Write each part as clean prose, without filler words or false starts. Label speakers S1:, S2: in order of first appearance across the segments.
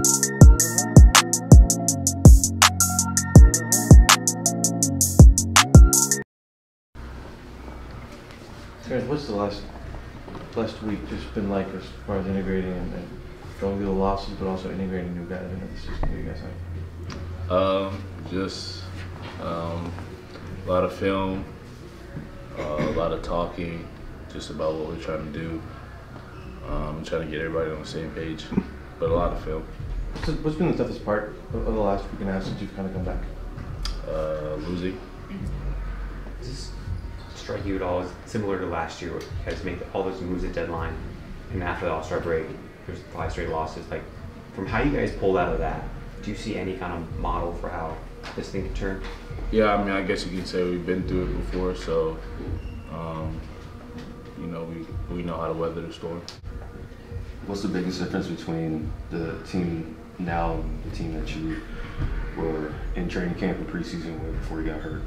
S1: Terence, what's the last week just been like as far as integrating and going through the losses, but also integrating new guys into the system you guys have?
S2: Just a lot of film, a lot of talking, just about what we're trying to do. Trying to get everybody on the same page, but a lot of film.
S1: So what's been the toughest part of the last week and a half since you've kind of come back?
S2: Losing.
S3: Does this strike you at all as similar to last year, where you guys made all those moves at deadline, and after the All-Star break, there's 5 straight losses? Like, from how you guys pulled out of that, do you see any kind of model for how this thing could turn?
S2: Yeah, I mean, I guess you can say we've been through it before, so you know, we know how to weather the storm.
S4: What's the biggest difference between the team now and the team that you were in training camp and preseason with before you got hurt?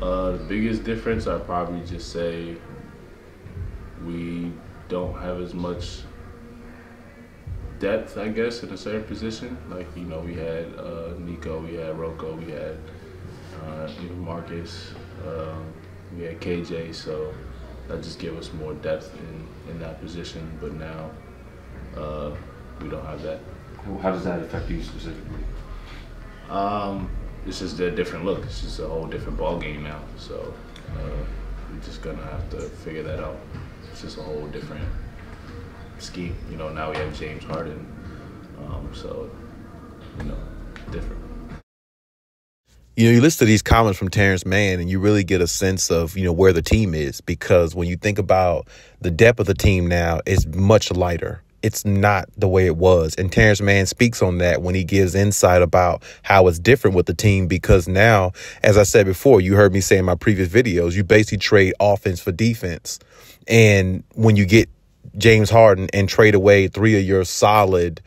S2: The biggest difference, I'd probably just say we don't have as much depth, I guess, in a certain position. Like, you know, we had Nico, we had Rocco, we had even Marcus, we had KJ, so that just gave us more depth in that position. But now we don't have that.
S4: How does that affect you specifically?
S2: It's just a different look. It's just a whole different ball game now. So we're just gonna have to figure that out. It's just a whole different scheme. You know, now we have James Harden, so you know, different.
S5: You know, you listen to these comments from Terence Mann and you really get a sense of, you know, where the team is, because when you think about the depth of the team now, it's much lighter. It's not the way it was. And Terence Mann speaks on that when he gives insight about how it's different with the team, because now, as I said before, you heard me say in my previous videos, you basically trade offense for defense. And when you get James Harden and trade away 3 of your solid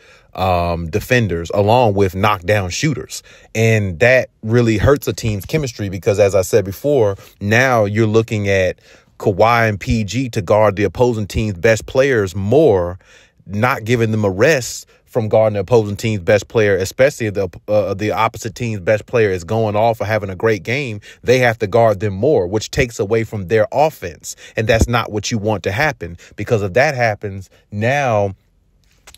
S5: defenders along with knockdown shooters. And that really hurts a team's chemistry because, as I said before, now you're looking at Kawhi and PG to guard the opposing team's best players more, not giving them a rest from guarding the opposing team's best player, especially if the opposite team's best player is going off or having a great game. They have to guard them more, which takes away from their offense. And that's not what you want to happen, because if that happens, now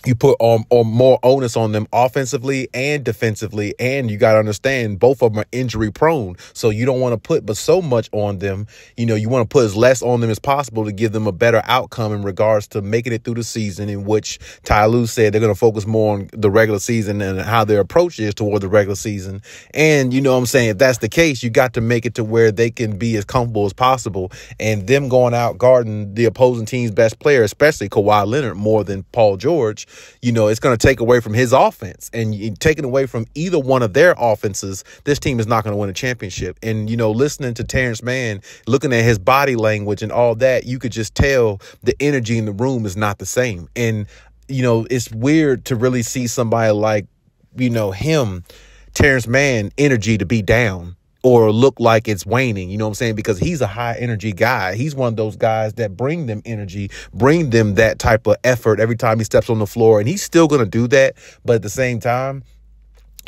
S5: you put more onus on them offensively and defensively. And you got to understand, both of them are injury prone. So you don't want to put but so much on them. You know, you want to put as less on them as possible to give them a better outcome in regards to making it through the season, in which Ty Lue said they're going to focus more on the regular season and how their approach is toward the regular season. And, you know what I'm saying, if that's the case, you got to make it to where they can be as comfortable as possible. And them going out guarding the opposing team's best player, especially Kawhi Leonard, more than Paul George, you know, it's going to take away from his offense. And taking away from either one of their offenses, this team is not going to win a championship. And, you know, listening to Terence Mann, looking at his body language and all that, you could just tell the energy in the room is not the same. And, you know, it's weird to really see somebody like, you know, him, Terence Mann, energy to be down or look like it's waning, you know what I'm saying? Because he's a high energy guy. He's one of those guys that bring them energy, bring them that type of effort every time he steps on the floor. And he's still going to do that. But at the same time,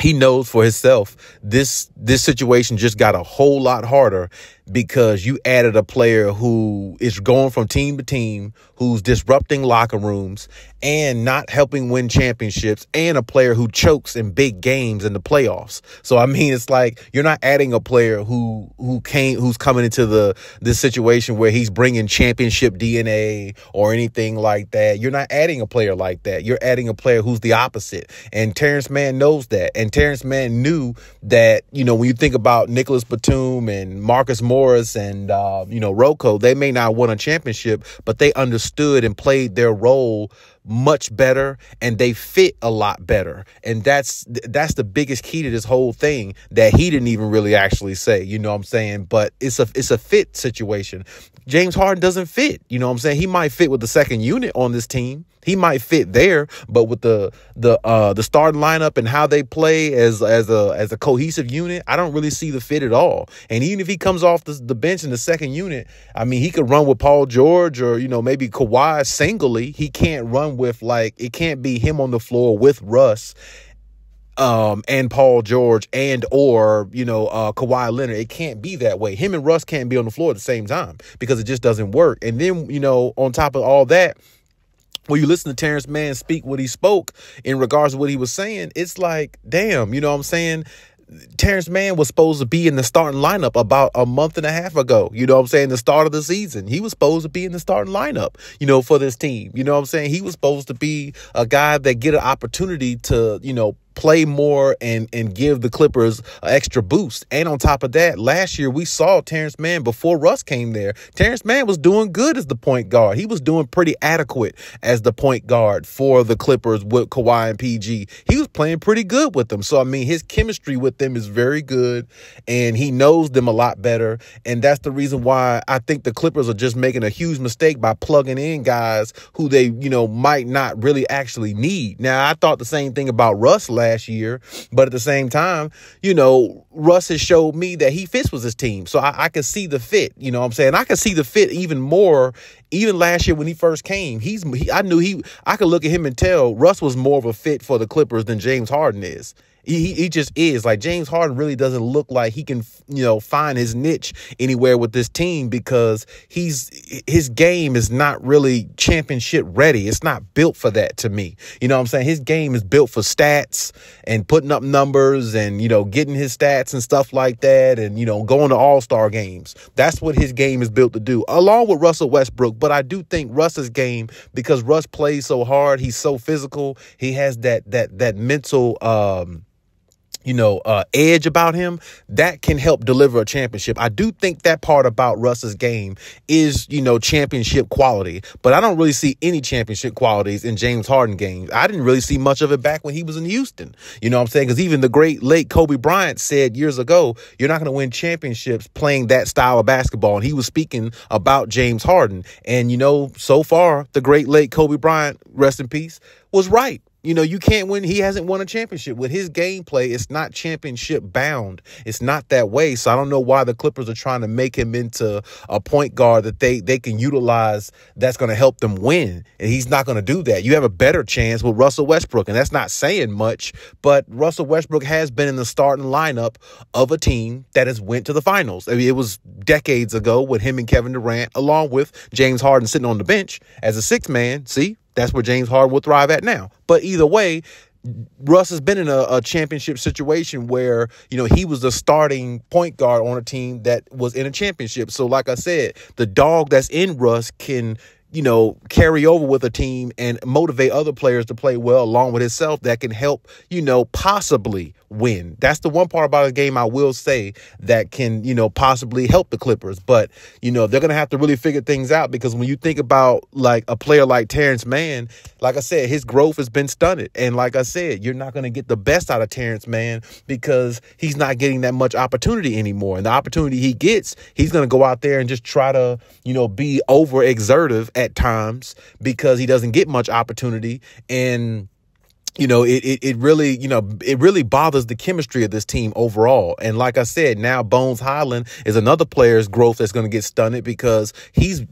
S5: he knows for himself, this situation just got a whole lot harder because you added a player who is going from team to team, who's disrupting locker rooms and not helping win championships, and a player who chokes in big games in the playoffs. So, I mean, it's like you're not adding a player who's coming into this situation where he's bringing championship DNA or anything like that. You're not adding a player like that. You're adding a player who's the opposite. And Terence Mann knows that. And Terence Mann knew that, you know, when you think about Nicholas Batum and Marcus Morris and, you know, Rocco, they may not win a championship, but they understood and played their role much better, and they fit a lot better. And that's the biggest key to this whole thing that he didn't even really actually say, you know what I'm saying? But it's a fit situation. James Harden doesn't fit, you know what I'm saying? He might fit with the second unit on this team, He might fit there, but with the starting lineup and how they play as a cohesive unit, I don't really see the fit at all. And even if he comes off the bench in the second unit, I mean, he could run with Paul George or, maybe Kawhi singly. He can't run with, it can't be him on the floor with Russ and Paul George or Kawhi Leonard. It can't be that way. Him and Russ can't be on the floor at the same time because it just doesn't work. And then, on top of all that, when you listen to Terence Mann speak what he spoke in regards to what he was saying, it's like, damn, you know what I'm saying? Terence Mann was supposed to be in the starting lineup about a month and a half ago. You know what I'm saying? The start of the season. He was supposed to be in the starting lineup, for this team. You know what I'm saying? He was supposed to be a guy that get an opportunity to, play more and give the Clippers an extra boost. And on top of that, last year we saw Terence Mann before Russ came there. Terence Mann was doing good as the point guard. He was doing pretty adequate as the point guard for the Clippers with Kawhi and PG. He was playing pretty good with them. So, I mean, his chemistry with them is very good and he knows them a lot better. And that's the reason why I think the Clippers are just making a huge mistake by plugging in guys who they, might not really actually need. Now, I thought the same thing about Russ last year, but at the same time, Russ has showed me that he fits with his team. So I can see the fit, you know what I'm saying? I can see the fit even more. Even last year when he first came, I could look at him and tell Russ was more of a fit for the Clippers than James Harden is. He just is. Like, James Harden really doesn't look like he can, find his niche anywhere with this team because his game is not really championship ready. It's not built for that to me. You know what I'm saying? His game is built for stats and putting up numbers and, getting his stats and stuff like that and, going to all-star games. That's what his game is built to do, along with Russell Westbrook. But I do think Russ's game, because Russ plays so hard, he's so physical, he has that mental edge about him that can help deliver a championship. I do think that part about Russ's game is, championship quality, but I don't really see any championship qualities in James Harden games. I didn't really see much of it back when he was in Houston. You know what I'm saying? Because even the great late Kobe Bryant said years ago, you're not going to win championships playing that style of basketball. And he was speaking about James Harden. And, so far, the great late Kobe Bryant, rest in peace, was right. You can't win. He hasn't won a championship. With his gameplay, it's not championship bound. It's not that way. So I don't know why the Clippers are trying to make him into a point guard that they can utilize that's going to help them win. And he's not going to do that. You have a better chance with Russell Westbrook. And that's not saying much, but Russell Westbrook has been in the starting lineup of a team that has went to the finals. I mean, it was decades ago with him and Kevin Durant, along with James Harden sitting on the bench as a sixth man. See? That's where James Harden will thrive at now. But either way, Russ has been in a championship situation where, he was the starting point guard on a team that was in a championship. So like I said, the dog that's in Russ can, carry over with a team and motivate other players to play well along with himself that can help, possibly win. That's the one part about the game I will say that can, possibly help the Clippers. But, they're going to have to really figure things out because when you think about like a player like Terence Mann, like I said, his growth has been stunted. And like I said, you're not going to get the best out of Terence Mann because he's not getting that much opportunity anymore. And the opportunity he gets, he's going to go out there and just try to, be overexertive at times because he doesn't get much opportunity. And it really bothers the chemistry of this team overall. And like I said, now Bones Highland is another player's growth that's going to get stunted because he's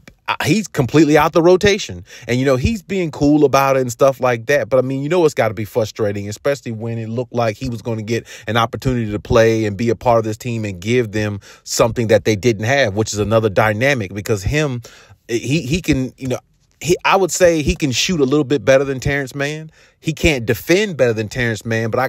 S5: completely out the rotation. And, he's being cool about it and stuff like that. But, I mean, it's got to be frustrating, especially when it looked like he was going to get an opportunity to play and be a part of this team and give them something that they didn't have, which is another dynamic because he can, I would say he can shoot a little bit better than Terence Mann. He can't defend better than Terence Mann, but I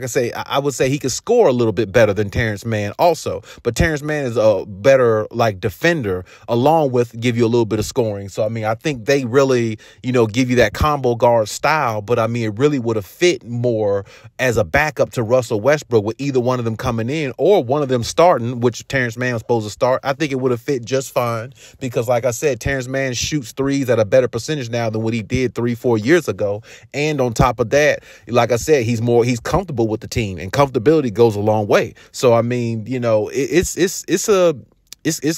S5: would say he could score a little bit better than Terence Mann also. But Terence Mann is a better defender along with give you a little bit of scoring. So, I mean, I think they really, give you that combo guard style. But, I mean, it really would have fit more as a backup to Russell Westbrook with either one of them coming in or one of them starting, which Terence Mann was supposed to start. I think it would have fit just fine because, like I said, Terence Mann shoots threes at a better percentage now than what he did 3-4 years ago. And on top of that, like I said, he's comfortable with the team, and comfortability goes a long way. So I mean, it's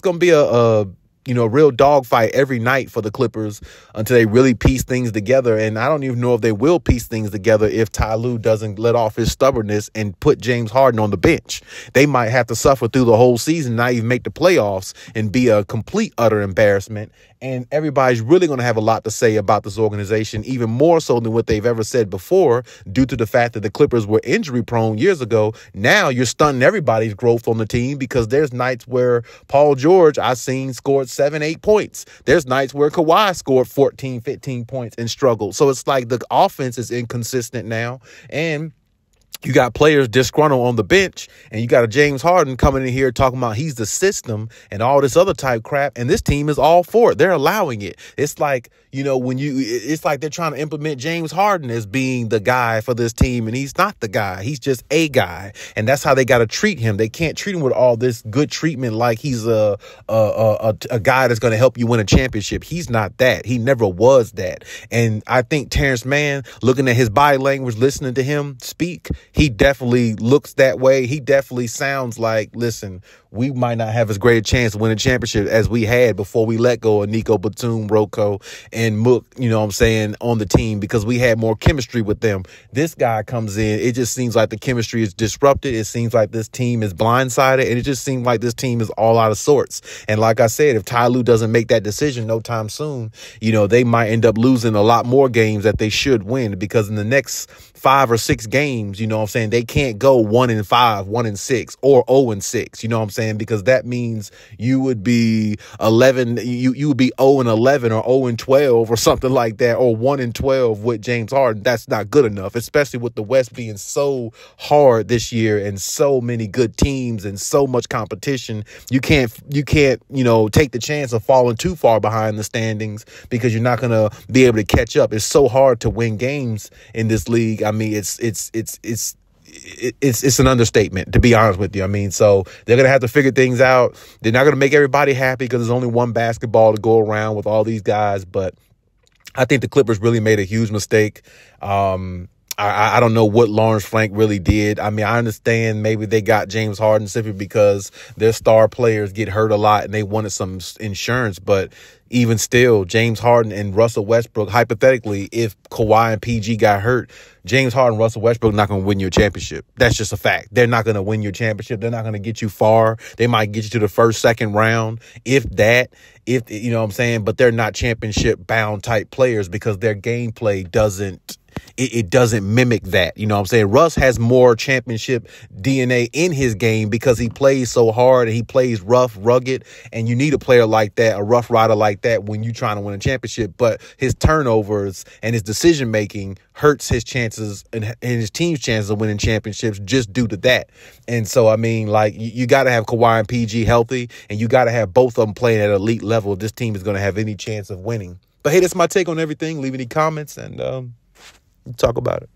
S5: going to be real dogfight every night for the Clippers until they really piece things together. And I don't even know if they will piece things together if Ty Lue doesn't let off his stubbornness and put James Harden on the bench. They might have to suffer through the whole season, not even make the playoffs, and be a complete, utter embarrassment. And everybody's really going to have a lot to say about this organization, even more so than what they've ever said before, due to the fact that the Clippers were injury prone years ago. Now you're stunting everybody's growth on the team, because there's nights where Paul George, I've seen, scored 7-8 points. There's nights where Kawhi scored 14, 15 points and struggled. So it's like the offense is inconsistent now. And you got players disgruntled on the bench, and you got a James Harden coming in here talking about he's the system and all this other type crap, and this team is all for it. They're allowing it. It's like, it's like they're trying to implement James Harden as being the guy for this team, and he's not the guy. He's just a guy, and that's how they got to treat him. They can't treat him with all this good treatment like he's a guy that's going to help you win a championship. He's not that. He never was that. And I think Terence Mann, looking at his body language, listening to him speak, he definitely looks that way. He definitely sounds like, listen, we might not have as great a chance to win a championship as we had before we let go of Nico Batum, Rocco, and Mook, on the team, because we had more chemistry with them. This guy comes in, it just seems like the chemistry is disrupted. It seems like this team is blindsided, and it just seems like this team is all out of sorts. And like I said, if Ty Lue doesn't make that decision no time soon, they might end up losing a lot more games that they should win, because in the next 5 or 6 games, they can't go 1-5, 1-6, or 0-6, because that means you would be 11, you would be 0-11 or 0-12 or something like that, or 1-12 with James Harden. That's not good enough, especially with the West being so hard this year and so many good teams and so much competition. You can't, take the chance of falling too far behind the standings, because you're not going to be able to catch up. It's so hard to win games in this league. I mean, it's an understatement, to be honest with you. So they're going to have to figure things out. They're not going to make everybody happy, because there's only one basketball to go around with all these guys. But I think the Clippers really made a huge mistake. I don't know what Lawrence Frank really did. I understand maybe they got James Harden simply because their star players get hurt a lot and they wanted some insurance. But even still, James Harden and Russell Westbrook, hypothetically, if Kawhi and PG got hurt, James Harden and Russell Westbrook not going to win your championship. That's just a fact. They're not going to win your championship. They're not going to get you far. They might get you to the first, second round, if that. But they're not championship bound type players, because their gameplay doesn't mimic that. Russ has more championship DNA in his game because he plays so hard and he plays rough, rugged, and you need a player like that, a rough rider like that, when you're trying to win a championship. But his turnovers and his decision making hurts his chances and his team's chances of winning championships just due to that. And so, you got to have Kawhi and PG healthy, and you got to have both of them playing at elite level if this team is going to have any chance of winning. But hey, that's my take on everything. Leave any comments and talk about it.